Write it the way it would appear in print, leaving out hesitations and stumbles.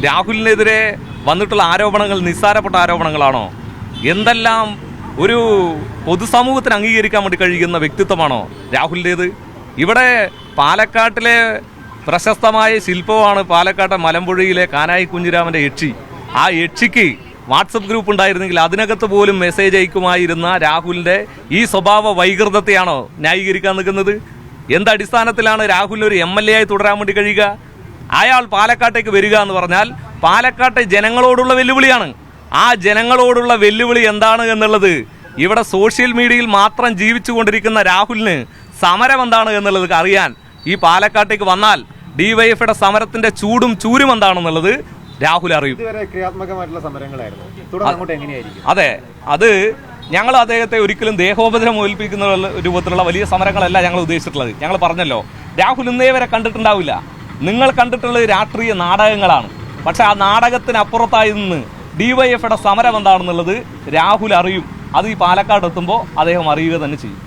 രാഹുലിനെതിരെ വന്നിട്ടുള്ള ആരോപണങ്ങൾ നിസ്സാരപ്പെട്ട ആരോപണങ്ങളാണോ? എന്തെല്ലാം ഒരു പൊതുസമൂഹത്തിന് അംഗീകരിക്കാൻ വേണ്ടി കഴിയുന്ന വ്യക്തിത്വമാണോ രാഹുലിൻ്റേത്? ഇവിടെ പാലക്കാട്ടിലെ പ്രശസ്തമായ ശില്പമാണ് പാലക്കാട്ടെ മലമ്പുഴയിലെ കാനായി കുഞ്ഞിരാമൻ്റെ യക്ഷി. ആ യക്ഷിക്ക് വാട്സപ്പ് ഗ്രൂപ്പ് ഉണ്ടായിരുന്നെങ്കിൽ അതിനകത്ത് പോലും മെസ്സേജ് അയക്കുമായിരുന്ന രാഹുലിൻ്റെ ഈ സ്വഭാവ വൈകൃതത്തെയാണോ ന്യായീകരിക്കാൻ നിൽക്കുന്നത്? എന്തടിസ്ഥാനത്തിലാണ് രാഹുലിന് ഒരു MLA ആയി തുടരാൻ വേണ്ടി കഴിയുക? അയാൾ പാലക്കാട്ടേക്ക് വരിക എന്ന് പറഞ്ഞാൽ പാലക്കാട്ടെ ജനങ്ങളോടുള്ള വെല്ലുവിളിയാണ്. ആ ജനങ്ങളോടുള്ള വെല്ലുവിളി എന്താണ് എന്നുള്ളത് ഇവിടെ സോഷ്യൽ മീഡിയയിൽ മാത്രം ജീവിച്ചുകൊണ്ടിരിക്കുന്ന രാഹുലിന് സമരം എന്താണ് എന്നുള്ളത് അറിയാൻ ഈ പാലക്കാട്ടേക്ക് വന്നാൽ DYFയുടെ സമരത്തിന്റെ ചൂടും ചൂരും എന്താണെന്നുള്ളത് രാഹുൽ അറിയും. അതെ, അത് ഞങ്ങൾ അദ്ദേഹത്തെ ഒരിക്കലും ദേഹോപദ്രവം ഏൽപ്പിക്കുന്ന രൂപത്തിലുള്ള വലിയ സമരങ്ങളല്ല ഞങ്ങൾ ഉദ്ദേശിച്ചിട്ടുള്ളത്. ഞങ്ങൾ പറഞ്ഞല്ലോ, രാഹുൽ ഇന്നേ വരെ കണ്ടിട്ടുണ്ടാവില്ല. നിങ്ങൾ കണ്ടിട്ടുള്ളത് രാഷ്ട്രീയ നാടകങ്ങളാണ്. പക്ഷെ ആ നാടകത്തിനപ്പുറത്തായി നിന്ന് DYFയുടെ സമരം എന്താണെന്നുള്ളത് രാഹുൽ അറിയും. അത് ഈ പാലക്കാട് എത്തുമ്പോൾ അദ്ദേഹം അറിയുക തന്നെ ചെയ്യും.